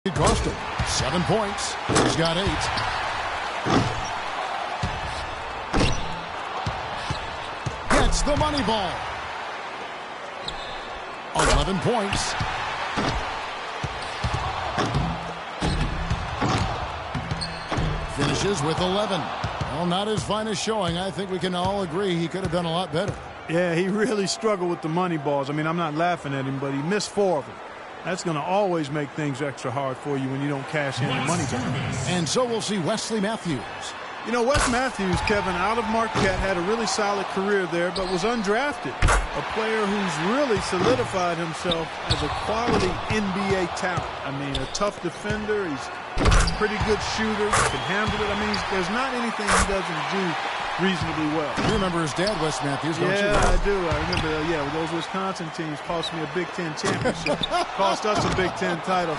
It cost him 7 points. He's got 8. Gets the money ball. 11 points. Finishes with 11. Well, not his finest showing. I think we can all agree he could have done a lot better. Yeah, he really struggled with the money balls. I mean, I'm not laughing at him, but he missed 4 of them. That's going to always make things extra hard for you when you don't cash in the money balls. And so we'll see Wesley Matthews. You know, Wes Matthews, Kevin, out of Marquette, had a really solid career there, but was undrafted. A player who's really solidified himself as a quality NBA talent. I mean, a tough defender. He's a pretty good shooter. Can handle it. I mean, there's not anything he doesn't do reasonably well. You remember his dad, Wes Matthews, don't you? Yeah, I do. I remember, those Wisconsin teams cost me a Big Ten championship. Cost us a Big Ten title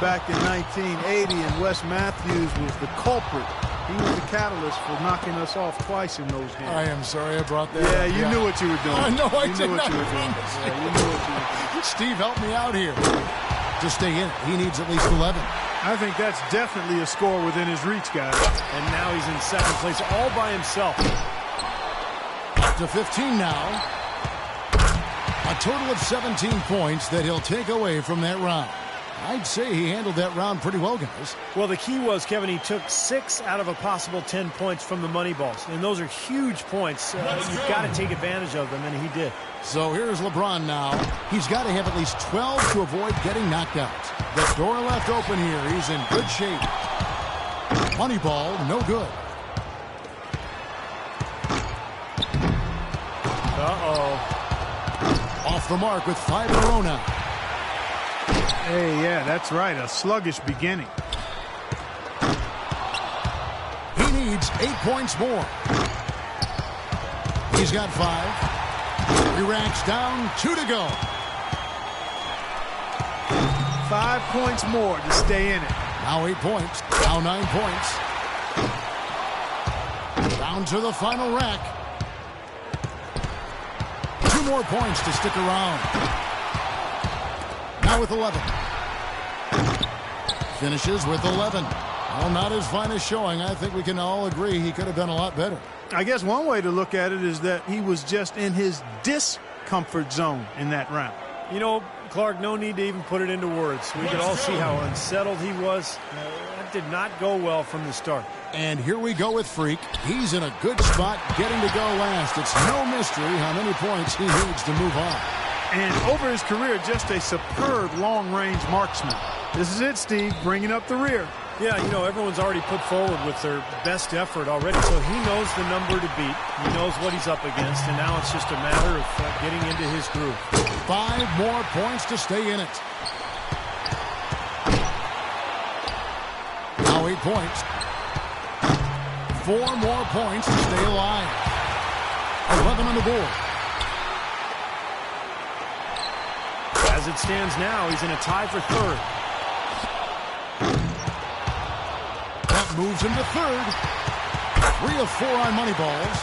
back in 1980, and Wes Matthews was the culprit. He was the catalyst for knocking us off twice in those games. I am sorry I brought that up. You knew what you were doing. I know I did knew what not. you were doing. Yeah, you knew what you were doing. Steve, help me out here. To stay in it, he needs at least 11. I think that's definitely a score within his reach, guys. And now he's in second place all by himself. Up to 15 now. A total of 17 points that he'll take away from that round. I'd say he handled that round pretty well, guys. Well, the key was, Kevin, he took 6 out of a possible 10 points from the money balls. And those are huge points. You've got to take advantage of them, and he did. So here's LeBron now. He's got to have at least 12 to avoid getting knocked out. The door left open here. He's in good shape. Money ball, no good. Uh-oh. Off the mark with 5 in a row now. Hey, yeah, that's right. A sluggish beginning. He needs 8 points more. He's got 5. He racks down 2 to go. 5 points more to stay in it. Now 8 points. Now 9 points. Down to the final rack. 2 more points to stick around. Now with 11. Finishes with 11. Well, not his finest showing. I think we can all agree he could have done a lot better. I guess one way to look at it is that he was just in his discomfort zone in that round. You know, Clark, no need to even put it into words. We could all see how unsettled he was. That did not go well from the start. And here we go with Freak. He's in a good spot getting to go last. It's no mystery how many points he needs to move on. And over his career, just a superb long-range marksman. This is it, Steve, bringing up the rear. Yeah, you know, everyone's already put forward with their best effort already, so he knows the number to beat. He knows what he's up against, and now it's just a matter of getting into his groove. 5 more points to stay in it. Now 8 points. 4 more points to stay alive. 11 on the board. As it stands now, he's in a tie for third. That moves him to third. 3 of 4 on money balls.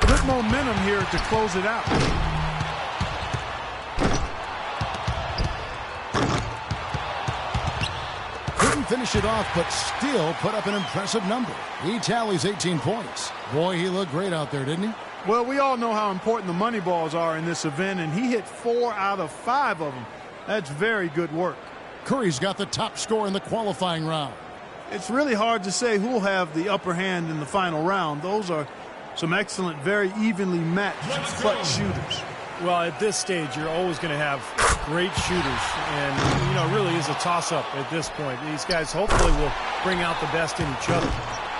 Good momentum here to close it out. Couldn't finish it off, but still put up an impressive number. He tallies 18 points. Boy, he looked great out there, didn't he? Well, we all know how important the money balls are in this event, and he hit 4 out of 5 of them. That's very good work. Curry's got the top score in the qualifying round. It's really hard to say who will have the upper hand in the final round. Those are some excellent, very evenly matched clutch shooters. Well, at this stage, you're always going to have great shooters, and, you know, it really is a toss-up at this point. These guys hopefully will bring out the best in each other.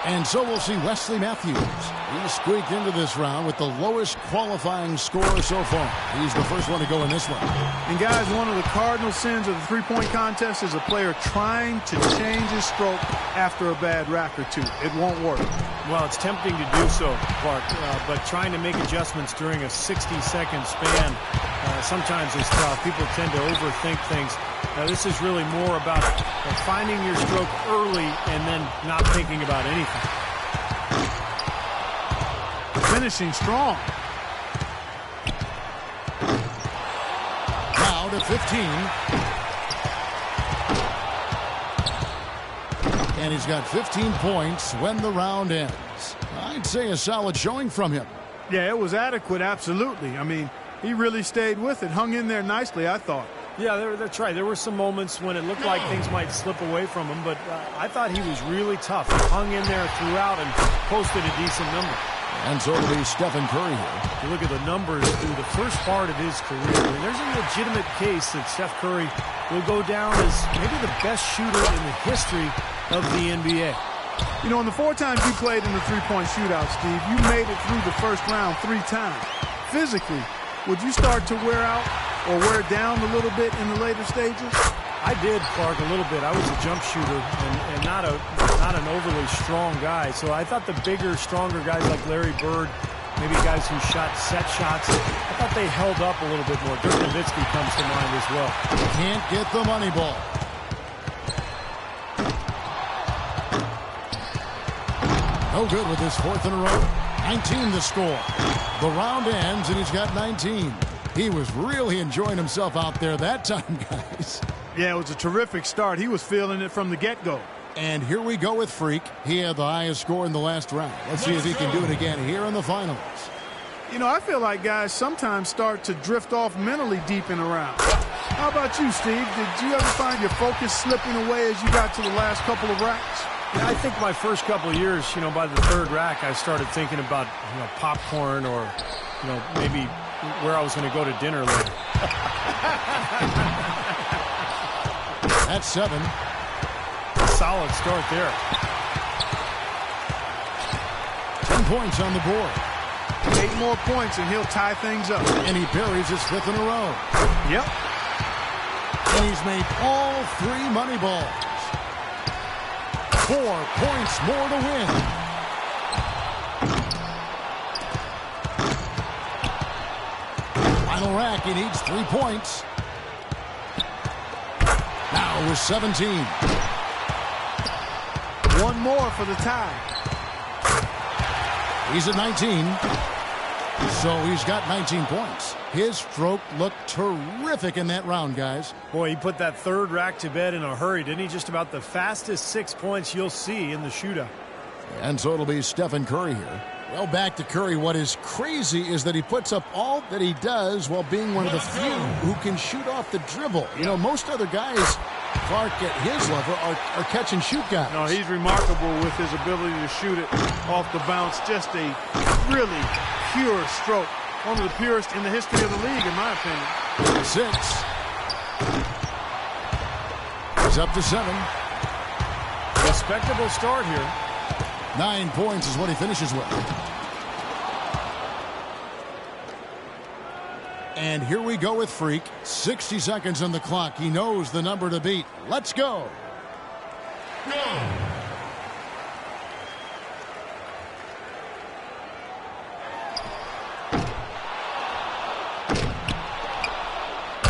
And so we'll see Wesley Matthews. He squeaked into this round with the lowest qualifying score so far. He's the first one to go in this one. And guys, one of the cardinal sins of the three-point contest is a player trying to change his stroke after a bad rack or two. It won't work. Well, it's tempting to do so, Clark, but trying to make adjustments during a 60-second span sometimes is tough. People tend to overthink things. Now, this is really more about finding your stroke early and then not thinking about anything. Finishing strong. Now to 15. And he's got 15 points when the round ends. I'd say a solid showing from him. Yeah, it was adequate, absolutely. I mean, he really stayed with it, hung in there nicely, I thought. Yeah, that's right. There were some moments when it looked like things might slip away from him, but I thought he was really tough. He hung in there throughout and posted a decent number. And so it'll be Stephen Curry here. If you look at the numbers through the first part of his career, I mean, there's a legitimate case that Steph Curry will go down as maybe the best shooter in the history of the NBA. You know, in the 4 times you played in the three-point shootout, Steve, you made it through the first round 3 times. Physically, would you start to wear out or wear down a little bit in the later stages? I did, Clark, a little bit. I was a jump shooter and not an overly strong guy. So I thought the bigger, stronger guys like Larry Bird, maybe guys who shot set shots, I thought they held up a little bit more. Dirk Nowitzki comes to mind as well. Can't get the money ball. No good with his 4th in a row. 19 to score. The round ends, and he's got 19. He was really enjoying himself out there that time, guys. Yeah, it was a terrific start. He was feeling it from the get-go. And here we go with Freak. He had the highest score in the last round. Let's see if he can do it again here in the finals. You know, I feel like guys sometimes start to drift off mentally deep in a round. How about you, Steve? Did you ever find your focus slipping away as you got to the last couple of racks? Yeah, I think my first couple of years, you know, by the 3rd rack, I started thinking about, you know, popcorn or, you know, maybe where I was going to go to dinner later. That's 7. Solid start there. 10 points on the board. 8 more points and he'll tie things up. And he buries his 5th in a row. Yep. And he's made all 3 money balls. 4 points more to win. Final rack, he needs 3 points. Now with 17. 1 more for the tie. He's at 19. So he's got 19 points. His stroke looked terrific in that round, guys. Boy, he put that 3rd rack to bed in a hurry, didn't he? Just about the fastest 6 points you'll see in the shootout. And so it'll be Stephen Curry here. Well, back to Curry. What is crazy is that he puts up all that he does while being one of the few who can shoot off the dribble. You know, most other guys, Clark, at his level, are catch-and-shoot guys. No, he's remarkable with his ability to shoot it off the bounce. Just a really pure stroke. One of the purest in the history of the league, in my opinion. 6. He's up to 7. Respectable start here. 9 points is what he finishes with. And here we go with Freak. 60 seconds on the clock. He knows the number to beat. Let's go.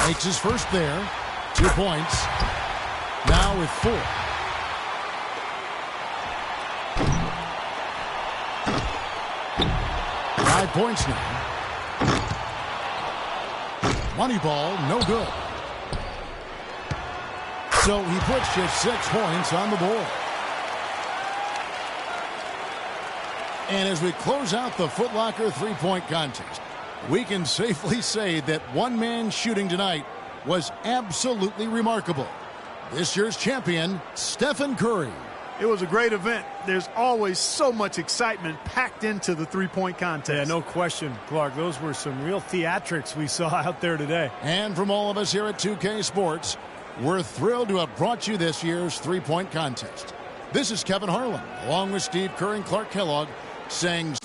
Makes his first there. 2 points. Now with 4. Five points now. Money ball, no good. So he puts just 6 points on the board. And as we close out the Foot Locker three-point contest, we can safely say that one man shooting tonight was absolutely remarkable. This year's champion, Stephen Curry. It was a great event. There's always so much excitement packed into the three-point contest. Yeah, no question, Clark. Those were some real theatrics we saw out there today. And from all of us here at 2K Sports, we're thrilled to have brought you this year's three-point contest. This is Kevin Harlan, along with Steve Kerr and Clark Kellogg, saying...